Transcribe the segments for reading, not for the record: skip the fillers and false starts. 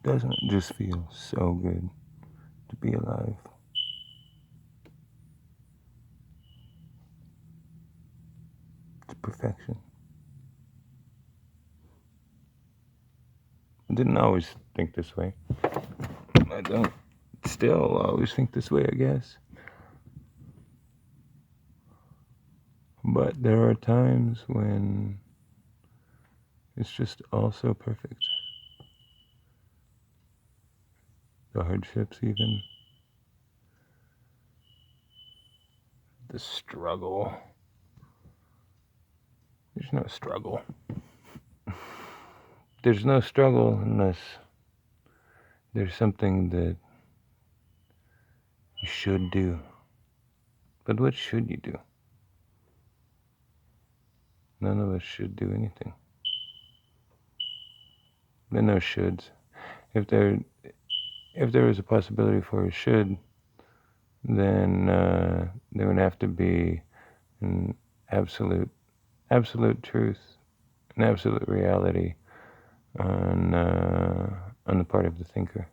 Doesn't it just feel so good to be alive? It's perfection. I didn't always think this way. I don't still always think this way, I guess. But there are times when it's just all so perfect. The hardships, even. The struggle. There's no struggle. There's no struggle unless there's something that you should do. But what should you do? None of us should do anything. There are no shoulds. If there was a possibility for a should, then there would have to be an absolute truth, an absolute reality on the part of the thinker.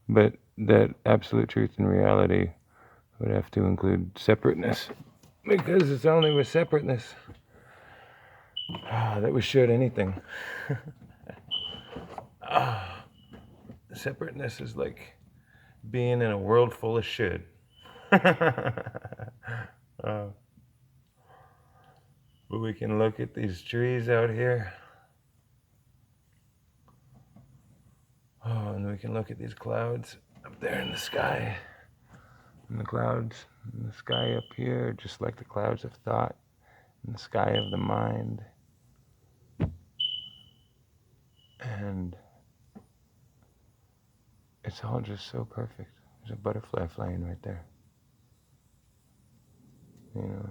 But that absolute truth and reality would have to include separateness, because it's only with separateness that we should anything. Separateness is like being in a world full of should. But we can look at these trees out here. Oh, and we can look at these clouds up there in the sky. And the clouds in the sky up here, just like the clouds of thought in the sky of the mind. And it's all just so perfect. There's a butterfly flying right there. You know,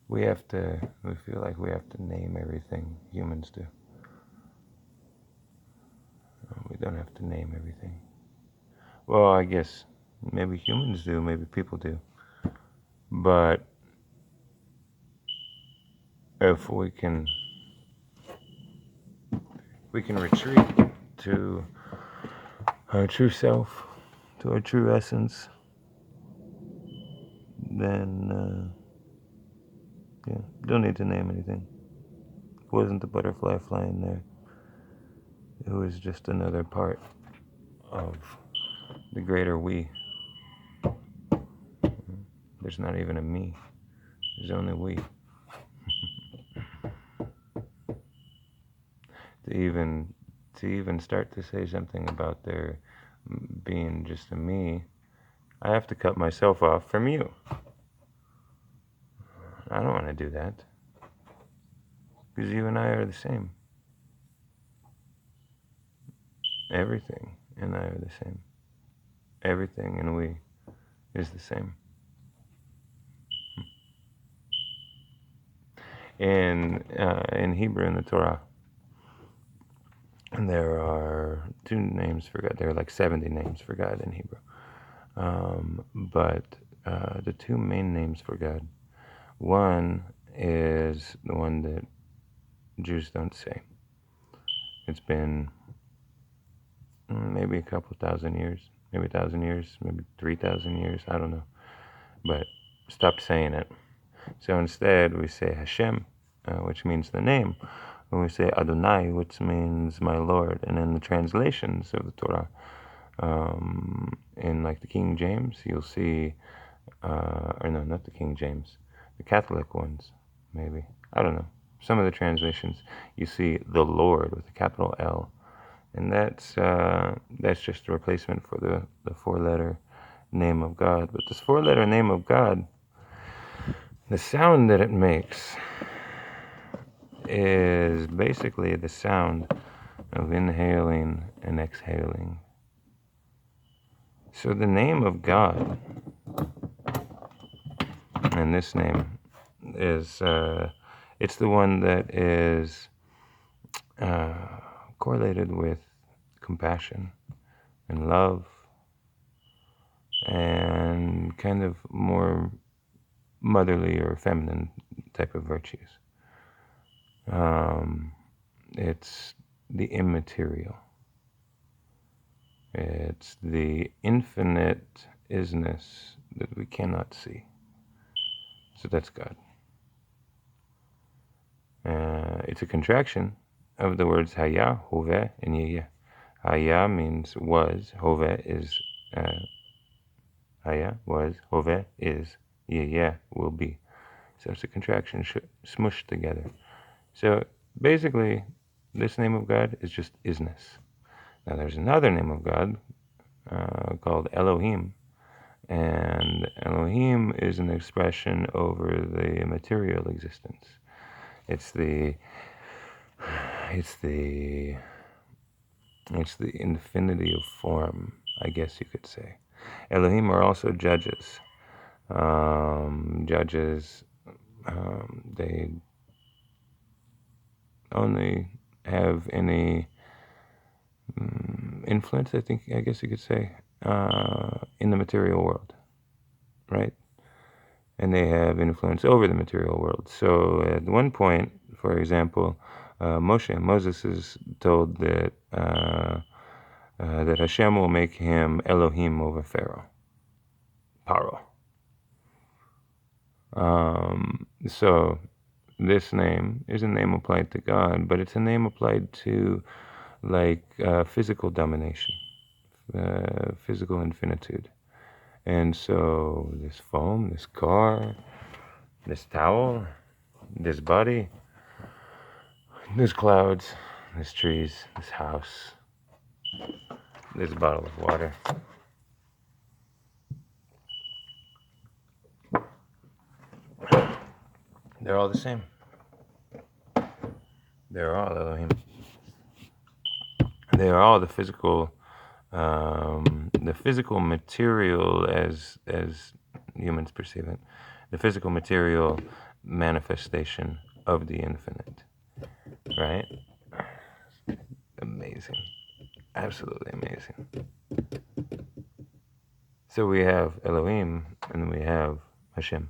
we feel like we have to name everything. Humans do. We don't have to name everything. Well, I guess maybe humans do, maybe people do. But if we can retreat to our true self, to our true essence, then yeah, don't need to name anything. It wasn't the butterfly flying there. It was just another part of the greater we. There's not even a me. There's only we. To even start to say something about there being just a me, I have to cut myself off from you. I don't want to do that. Because you and I are the same. Everything and I are the same. Everything and we is the same. In Hebrew, in the Torah, there are 2 names for God. There are like 70 names for God in Hebrew. But the 2 main names for God, one is the one that Jews don't say. It's been maybe a couple thousand years, maybe 1,000 years, maybe 3,000 years, I don't know. But stop saying it. So instead we say Hashem, which means the name. And we say Adonai, which means my Lord. And in the translations of the Torah, in like the King James, you'll see, or no, not the King James, the Catholic ones, maybe. I don't know. Some of the translations, you see the Lord with a capital L. And that's just a replacement for the 4-letter name of God. But this 4-letter name of God, the sound that it makes is basically the sound of inhaling and exhaling. So the name of God, and this name is, it's the one that is correlated with compassion and love and kind of more motherly or feminine type of virtues. It's the immaterial. It's the infinite isness that we cannot see. So that's God. It's a contraction of the words Haya, Hoveh, and Yeh. Haya means was, Hoveh is Haya, was, Hoveh is, Yeh will be. So it's a contraction smushed together. So basically, this name of God is just isness. Now there's another name of God called Elohim, and Elohim is an expression over the material existence. It's the infinity of form, I guess you could say. Elohim are also judges. Judges, they only have any influence, I guess you could say, in the material world, right? And they have influence over the material world. So at one point, for example, Moses is told that that Hashem will make him Elohim over Pharaoh, Paro. So this name is a name applied to God, but it's a name applied to like physical domination, physical infinitude. And so this phone, this car, this towel, this body, this clouds, this trees, this house, this bottle of water. They're all the same. They're all Elohim. They are all the physical material as humans perceive it, the physical material manifestation of the infinite, right? Amazing, absolutely amazing. So we have Elohim and we have Hashem.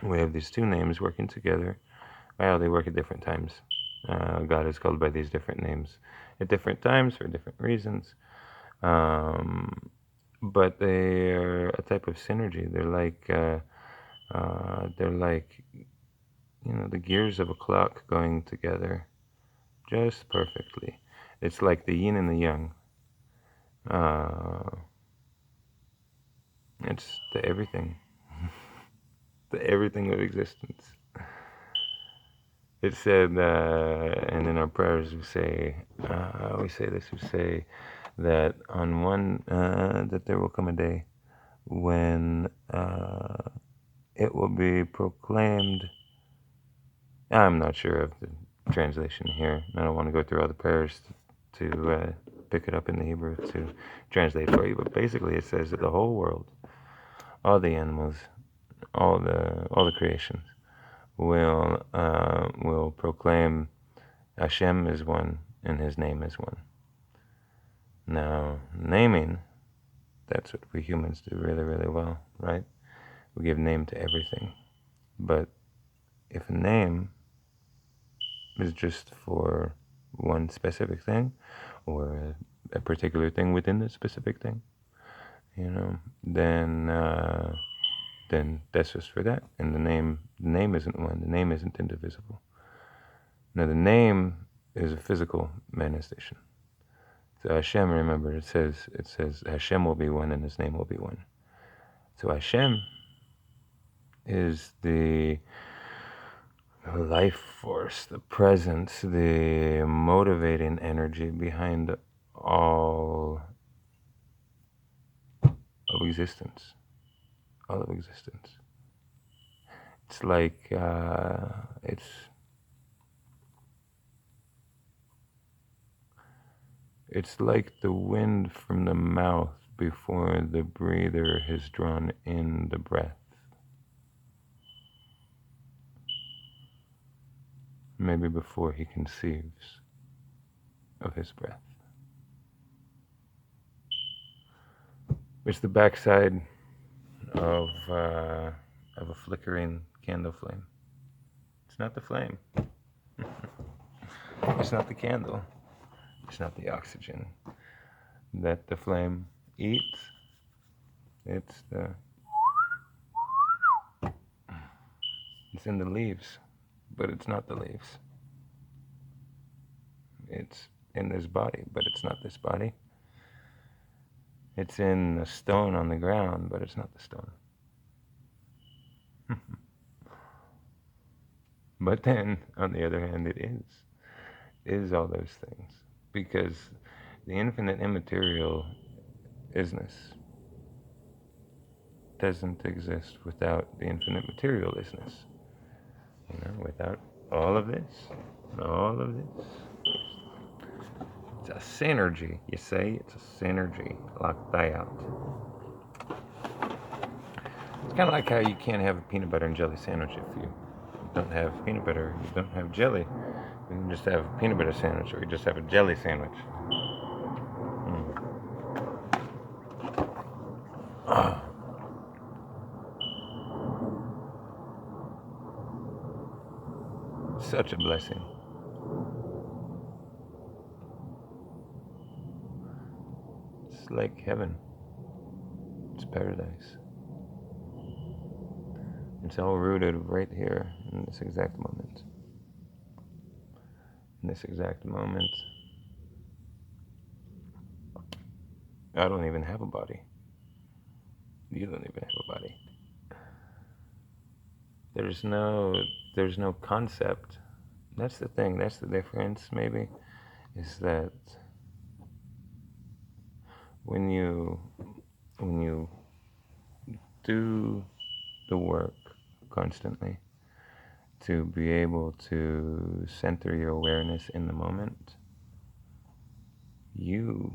We have these two names working together. Well, they work at different times. God is called by these different names at different times for different reasons. But they are a type of synergy. They're like, the gears of a clock going together just perfectly. It's like the yin and the yang. It's the everything, the everything of existence. It said, and in our prayers we say that on one, that there will come a day when it will be proclaimed. I'm not sure of the translation here. I don't want to go through all the prayers to pick it up in the Hebrew to translate for you, but basically it says that the whole world, all the animals, all the creations will proclaim Hashem is one and His name is one. Now, naming, that's what we humans do really, really well, right? We give name to everything. But if a name is just for one specific thing, or a particular thing within the specific thing, then that's just for that. And the name isn't one. The name isn't indivisible. Now, the name is a physical manifestation. So Hashem, remember, it says Hashem will be one and His name will be one. So Hashem is the life force, the presence, the motivating energy behind all of existence. All of existence. It's like it's like the wind from the mouth before the breather has drawn in the breath. Maybe before he conceives of his breath. It's the backside of a flickering candle flame. It's not the flame. It's not the candle. It's not the oxygen that the flame eats. It's in the leaves, but it's not the leaves. It's in this body, but it's not this body. It's in the stone on the ground, but it's not the stone. But then, on the other hand, it is all those things. Because the infinite immaterial isness doesn't exist without the infinite material isness. Without all of this, all of this. It's a synergy, you say? It's a synergy, like that. It's kind of like how you can't have a peanut butter and jelly sandwich if you don't have peanut butter, you don't have jelly. You can just have a peanut butter sandwich, or you just have a jelly sandwich. Such a blessing. It's like heaven. It's paradise. It's all rooted right here in this exact moment. In this exact moment, I don't even have a body. You don't even have a body. There's no concept. That's the thing. That's the difference, maybe, is that when you do the work constantly to be able to center your awareness in the moment, you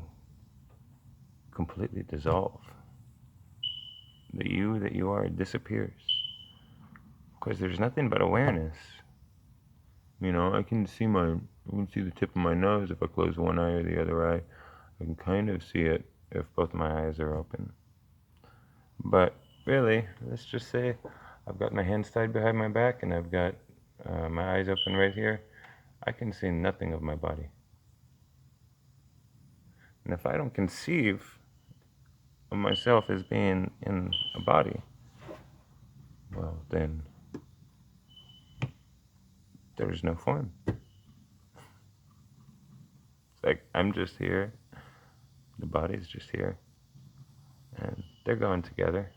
completely dissolve. The you that you are disappears. Because there's nothing but awareness. I can see the tip of my nose if I close one eye or the other eye. I can kind of see it if both my eyes are open. But really, let's just say I've got my hands tied behind my back and I've got my eyes open right here. I can see nothing of my body. And if I don't conceive of myself as being in a body, well, then there's no form. It's like I'm just here, the body's just here, and they're going together.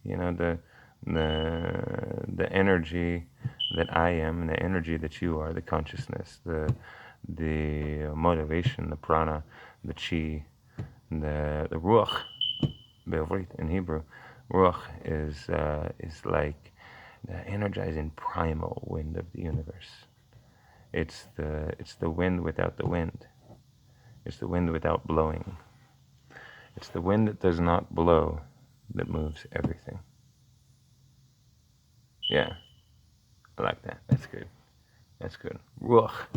The energy that I am, and the energy that you are, the consciousness, the motivation, the prana, the chi, the ruach, be'avrit in Hebrew. Ruach is like the energizing primal wind of the universe. It's the wind without the wind. It's the wind without blowing. It's the wind that does not blow that moves everything. Yeah, I like that. That's good. That's good. Ruach,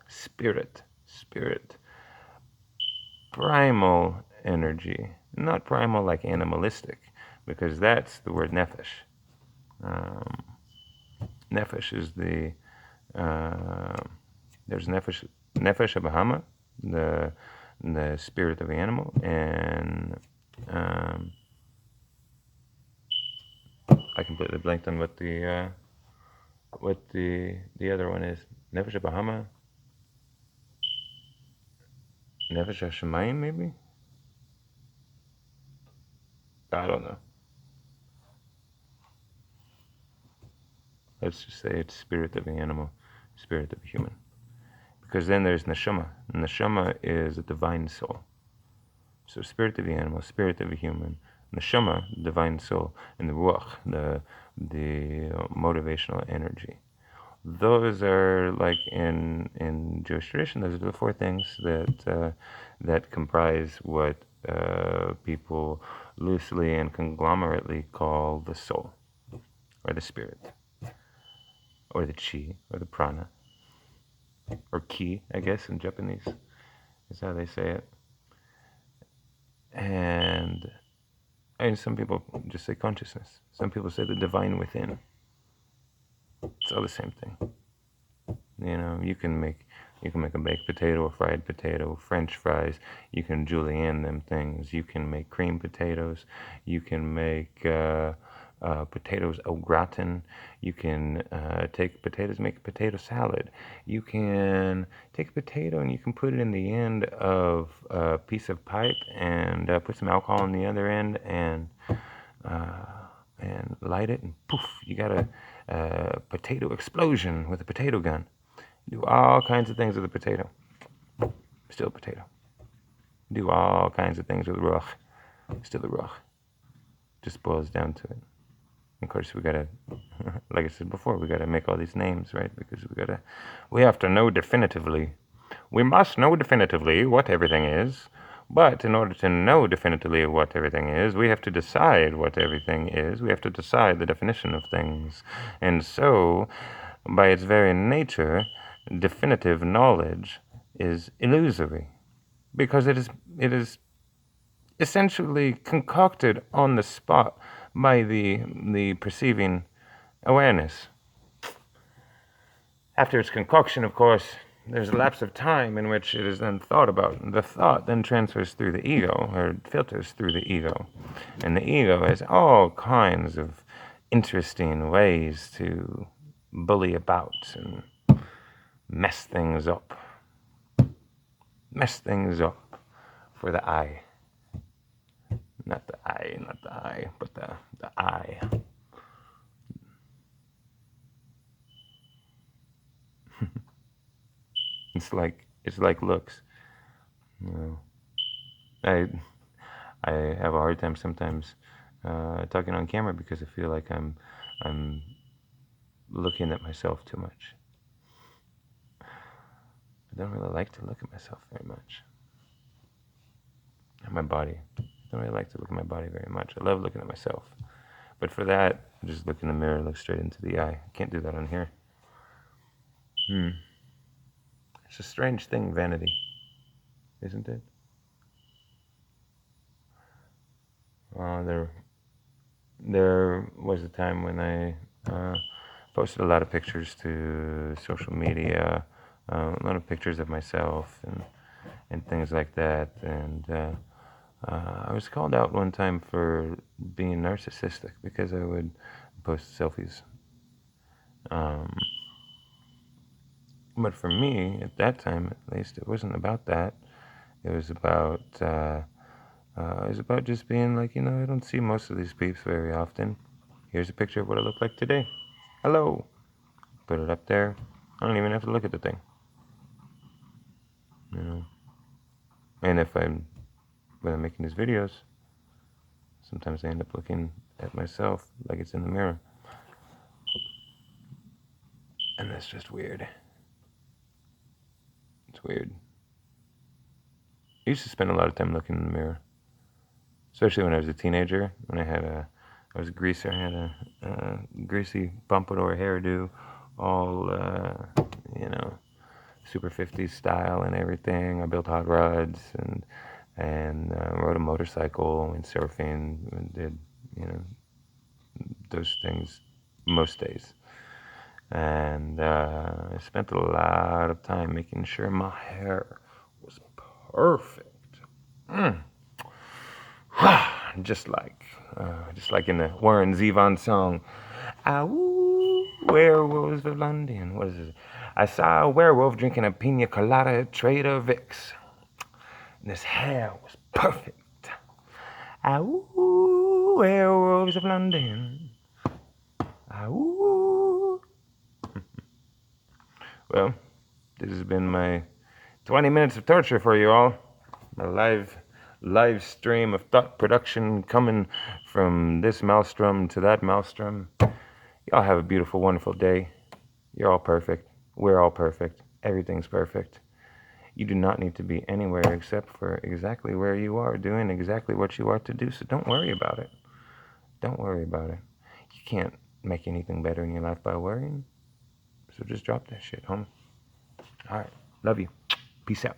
spirit, primal energy. Not primal like animalistic, because that's the word nefesh. Nefesh is there's nefesh abahama, the spirit of the animal, and I completely blanked on what the other one is. Nefesh abahama, nefesh hashemayim, maybe. I don't know. Let's just say it's spirit of the animal, spirit of the human. Because then there's neshama. Neshama is a divine soul. So spirit of the animal, spirit of the human, neshama, divine soul, and the ruach, the motivational energy. Those are like in Jewish tradition. Those are the four things that comprise what people loosely and conglomerately call the soul, or the spirit, or the chi, or the prana, or ki, I guess in Japanese is how they say it. And some people just say consciousness. Some people say the divine within. It's all the same thing. You know, you can make a baked potato, a fried potato, French fries. You can julienne them things. You can make cream potatoes. You can make potatoes au gratin. You can take potatoes, make a potato salad. You can take a potato and you can put it in the end of a piece of pipe and put some alcohol on the other end uh, and light it, and poof, you got a potato explosion with a potato gun. Do all kinds of things with a potato. Still a potato. Do all kinds of things with ruach. Still a ruach. Just boils down to it. Of course, we gotta, like I said before, we gotta make all these names, right? Because we have to know definitively. We must know definitively what everything is. But in order to know definitively what everything is, we have to decide what everything is. We have to decide the definition of things. And so, by its very nature, definitive knowledge is illusory because it is essentially concocted on the spot by the perceiving awareness. After its concoction, of course, there's a lapse of time in which it is then thought about. The thought then transfers through the ego, or filters through the ego. And the ego has all kinds of interesting ways to bully about and mess things up. Mess things up for the I. Not the I, but the I. It's like looks. You know, I I have a hard time sometimes talking on camera because I feel like I'm looking at myself too much. I don't really like to look at myself very much. At my body. I don't really like to look at my body very much. I love looking at myself. But for that, I just look in the mirror, look straight into the eye. I can't do that on here. It's a strange thing, vanity, isn't it? There was a time when I posted a lot of pictures to social media, a lot of pictures of myself and things like that. And I was called out one time for being narcissistic because I would post selfies. But for me, at that time at least, it wasn't about that. It was about just being like, I don't see most of these peeps very often. Here's a picture of what I look like today. Hello. Put it up there. I don't even have to look at the thing. You know. And when I'm making these videos, sometimes I end up looking at myself like it's in the mirror. And that's just weird. It's weird. I used to spend a lot of time looking in the mirror. Especially when I was a teenager, when I was a greaser, I had a greasy pompadour hairdo, all, super 50s style and everything. I built hot rods and rode a motorcycle and surfing and did, those things most days. And I spent a lot of time making sure my hair was perfect. just like in the Warren Zevon song, "Ow, werewolves of London." What is it? I saw a werewolf drinking a pina colada at Trader Vic's. And his hair was perfect. Ow, werewolves of London. Ow. Well, this has been my 20 minutes of torture for you all. My live stream of thought production coming from this maelstrom to that maelstrom. Y'all have a beautiful, wonderful day. You're all perfect. We're all perfect. Everything's perfect. You do not need to be anywhere except for exactly where you are, doing exactly what you are to do. So don't worry about it. Don't worry about it. You can't make anything better in your life by worrying. So just drop that shit, homie. All right. Love you. Peace out.